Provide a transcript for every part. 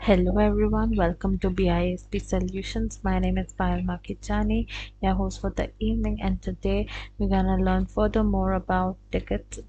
Hello everyone, welcome to BISP Solutions. My name is Makijani, your host for the evening, and today we're gonna learn furthermore about ticket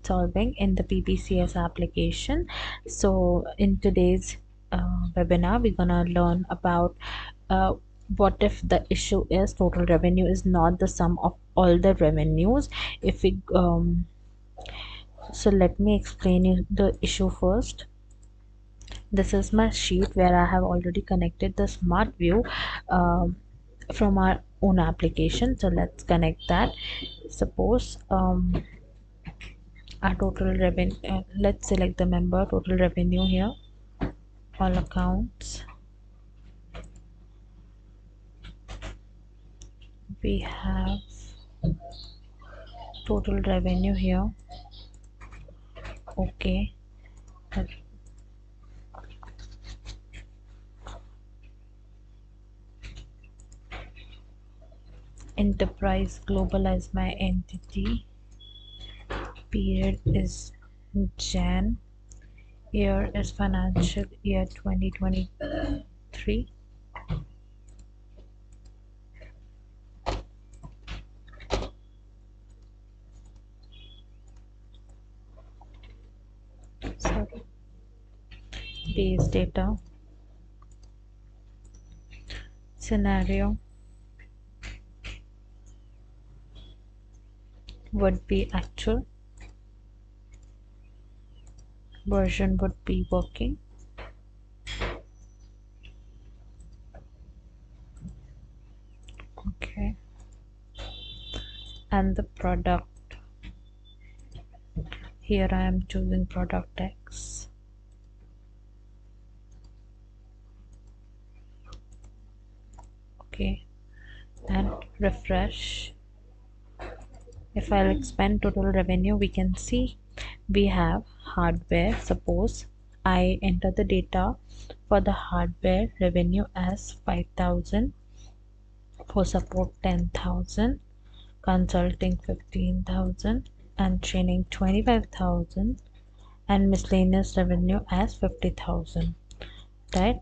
solving in the PPCS application. So in today's webinar, we're gonna learn about uh, what if the issue is total revenue is not the sum of all the revenues. If we So let me explain you the issue first. This is my sheet where I have already connected the smart view from our own application. So let's connect that. Suppose our total revenue, let's select the member total revenue here, all accounts. We have total revenue here. Okay. Enterprise global as my entity. Period is Jan. Year is financial year 2023. Sorry. Base data. Scenario would be actual. Version would be working. Okay. And the product. Here I am choosing product X. Okay. And refresh. If I'll expand total revenue, we can see we have hardware. Suppose I enter the data for the hardware revenue as 5,000, for support 10,000, consulting 15,000, and training 25,000, and miscellaneous revenue as 50,000, right?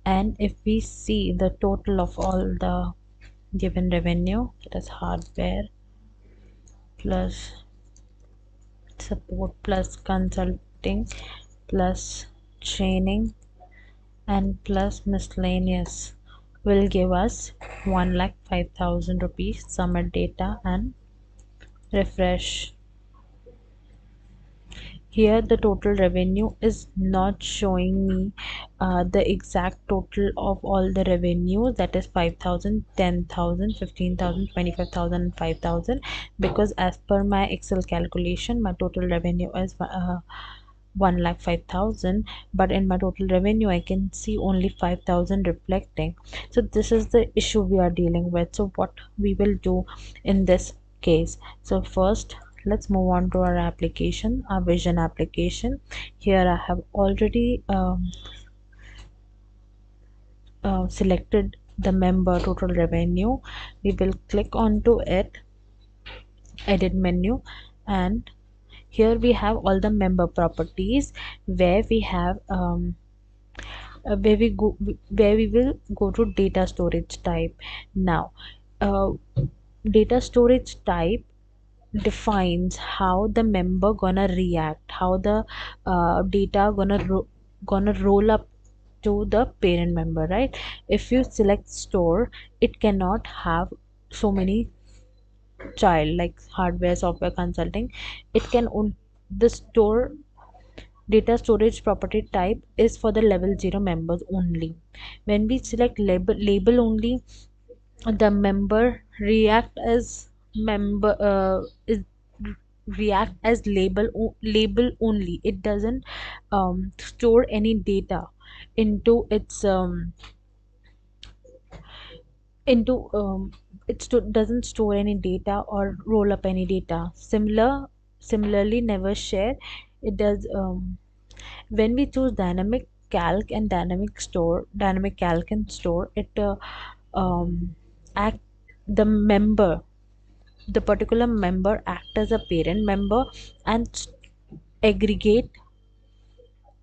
And if we see the total of all the given revenue, that is hardware plus support plus consulting plus training and plus miscellaneous, will give us 1,05,000 rupees. Submit data and refresh. Here the total revenue is not showing me the exact total of all the revenue, that is 5,000, 10,000, 15,000, 25,000, and 5,000, because as per my Excel calculation my total revenue is 1,05,000, but in my total revenue I can see only 5,000 reflecting. So this is the issue we are dealing with. So what we will do in this case, so first let's move on to our application, our vision application. Here I have already selected the member total revenue. We will click onto it, edit menu, and here we have all the member properties where we have where we will go to data storage type. Now data storage type defines how the member gonna react, how the data gonna roll up to the parent member, right? If you select store, it cannot have so many child like hardware, software, consulting. It can the store data storage property type is for the level 0 members only. When we select label only, the member react as member is react as label only. It doesn't store any data into its into doesn't store any data or roll up any data. Similarly never share. It does when we choose dynamic calc and dynamic calc and store, it act the member, the particular member act as a parent member and aggregate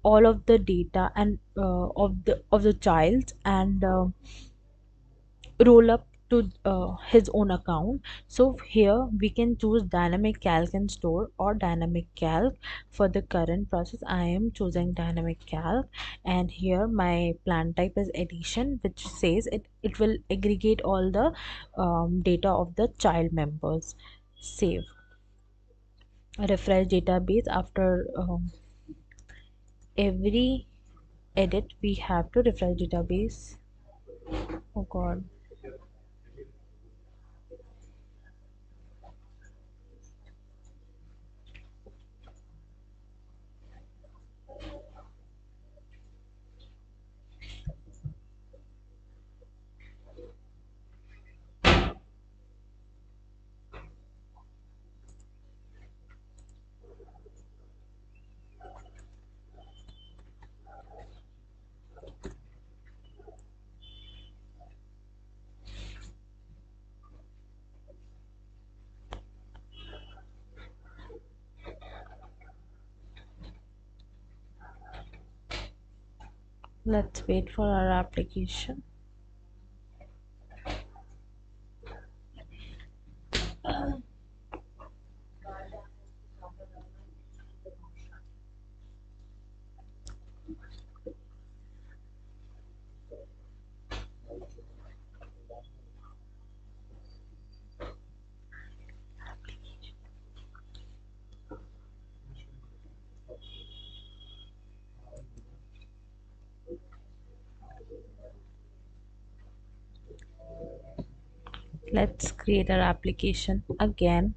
all of the data and of the child, and roll up to his own account. So here we can choose dynamic calc and store or dynamic calc. For the current process I am choosing dynamic calc, and here my plan type is addition, which says it will aggregate all the data of the child members. Save. Refresh database. After every edit we have to refresh database. Oh god. Let's wait for our application. Let's create our application again.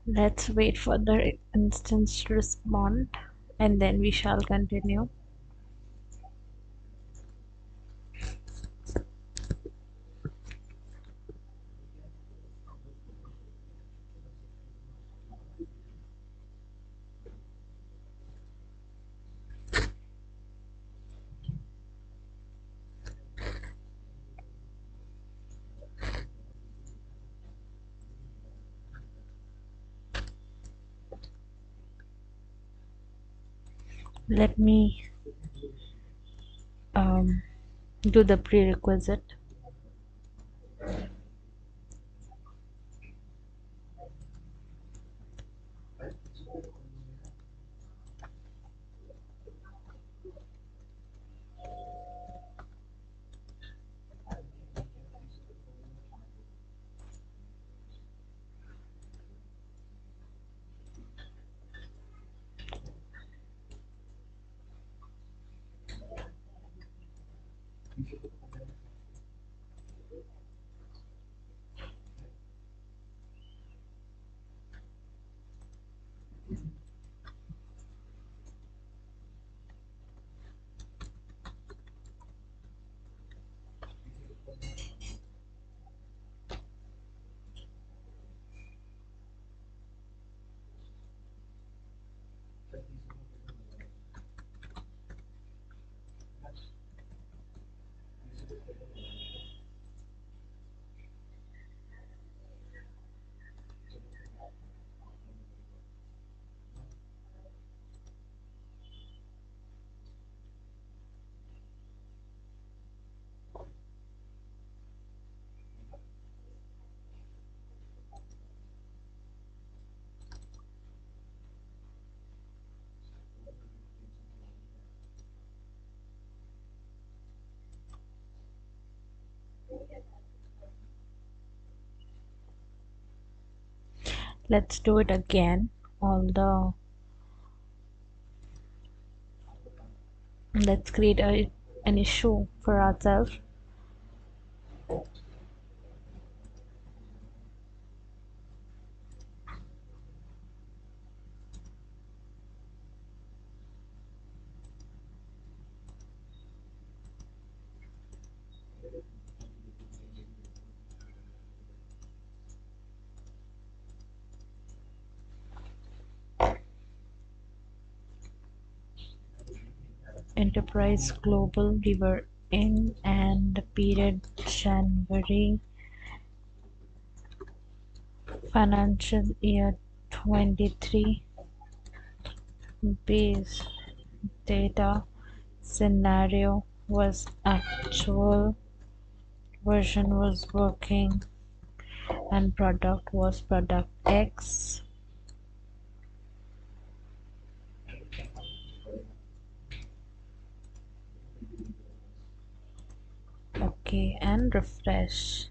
Let's wait for the instance to respond and then we shall continue. Let me um, do the prerequisite. Let's do it again. All the Let's create an issue for ourselves. Enterprise Global, we were in, and the period January financial year 23. Base data scenario was actual, version was working, and product was product X. Okay, and refresh.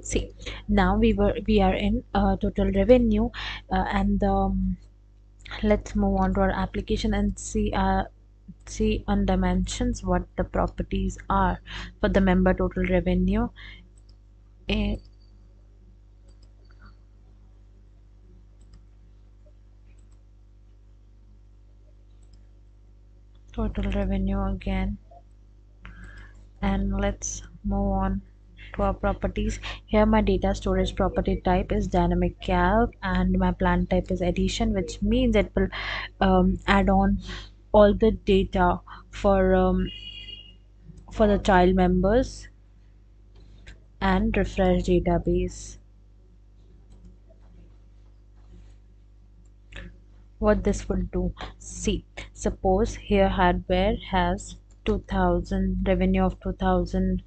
See, now we are in total revenue, and let's move on to our application and see on dimensions what the properties are for the member total revenue. Eh, total revenue again, and let's move on to our properties. Here my data storage property type is dynamic calc, and my plan type is addition, which means it will add on all the data for the child members, and refresh database. What this will do, see, suppose here hardware has 2000 revenue of 2000,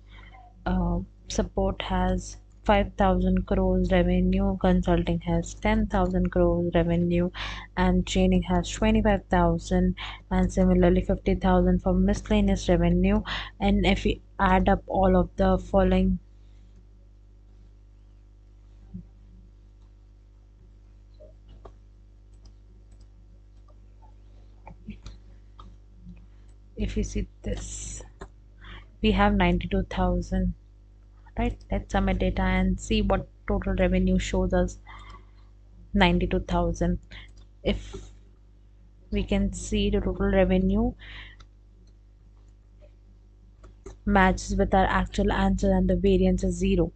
support has 5000 crores revenue, consulting has 10,000 crores revenue, and training has 25,000, and similarly 50,000 for miscellaneous revenue. And if we add up all of the following, if you see this, we have 92,000, right? Let's submit data and see what total revenue shows us. 92,000. If we can see, the total revenue matches with our actual answer and the variance is 0,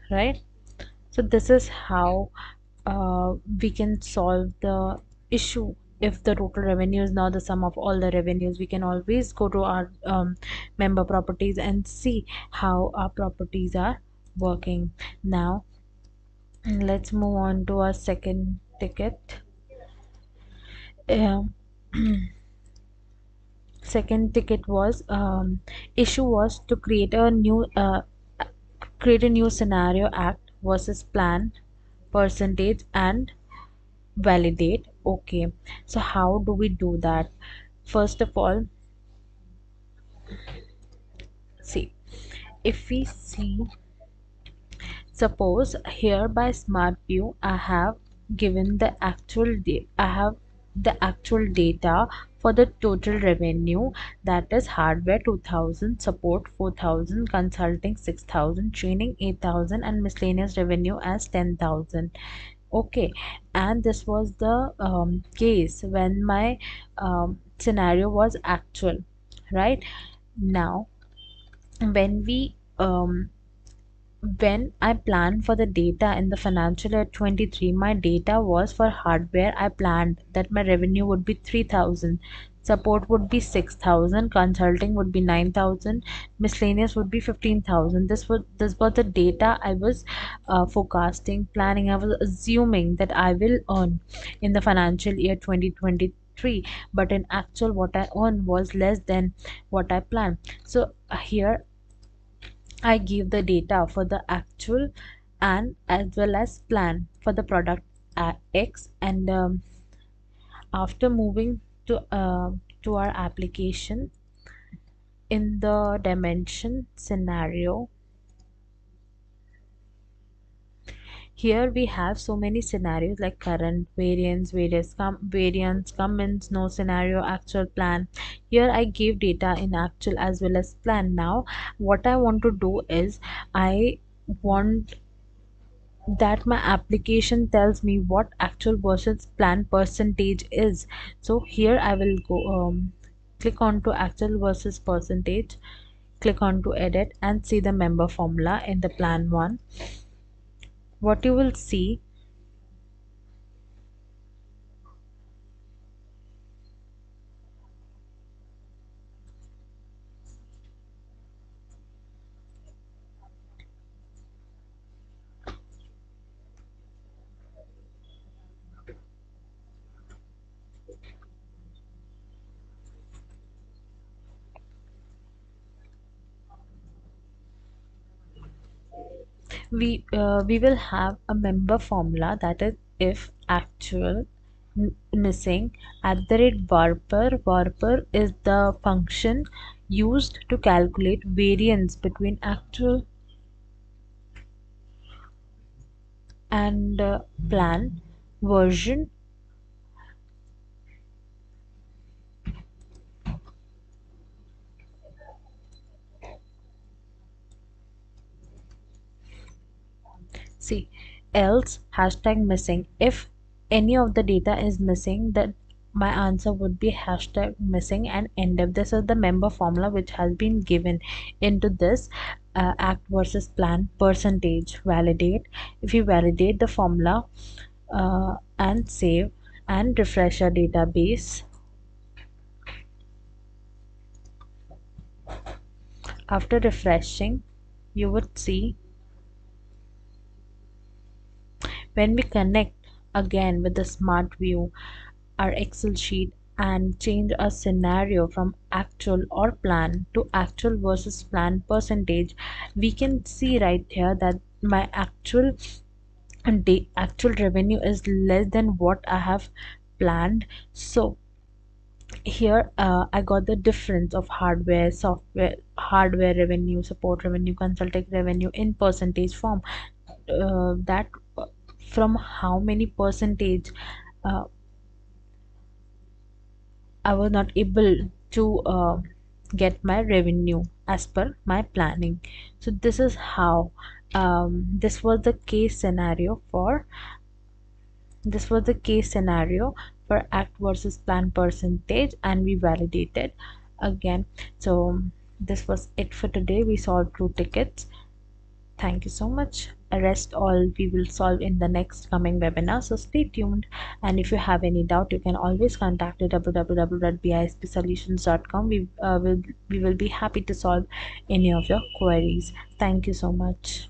right? So this is how we can solve the issue. If the total revenue is not the sum of all the revenues, we can always go to our member properties and see how our properties are working. Now let's move on to our second ticket. um, Second ticket was, issue was to create a new scenario, act versus plan, percentage, and validate. Okay, so how do we do that? First of all, see, if we see, suppose here by smart view I have the actual data for the total revenue, that is hardware 2000, support 4000, consulting 6000, training 8000, and miscellaneous revenue as 10,000. Okay, and this was the case when my scenario was actual, right? Now when we when I planned for the data in the financial year 23, my data was for hardware. I planned that my revenue would be 3000, support would be 6000, consulting would be 9000, miscellaneous would be 15,000. This was the data I was forecasting, planning. I was assuming that I will earn in the financial year 2023, but in actual what I earned was less than what I planned. So here I give the data for the actual and as well as plan for the product X, and after moving to our application in the dimension scenario, here we have so many scenarios like current, variance, variance, comments, no scenario, actual, plan. Here I give data in actual as well as plan. Now what I want to do is, I want that my application tells me what actual versus plan percentage is. So here I will go, click on to actual versus percentage, click on to edit, and see the member formula in the plan one. What you will see, we will have a member formula, that is if actual missing at the rate varpar is the function used to calculate variance between actual and plan version. See, else hashtag missing, if any of the data is missing, that my answer would be hashtag missing and end up. This is the member formula which has been given into this act versus plan percentage. Validate. If you validate the formula and save and refresh your database, after refreshing you would see, when we connect again with the smart view, our Excel sheet, and change a scenario from actual or plan to actual versus plan percentage, we can see right here that my actual revenue is less than what I have planned. So here I got the difference of hardware revenue, support revenue, consulting revenue in percentage form. That from how many percentage uh, I was not able to get my revenue as per my planning. So this is how this was the case scenario for act versus plan percentage, and we validated again. So this was it for today. We solved 2 tickets. Thank you so much. Rest all we will solve in the next coming webinar. So stay tuned. And if you have any doubt, you can always contact www.bispsolutions.com. We will be happy to solve any of your queries. Thank you so much.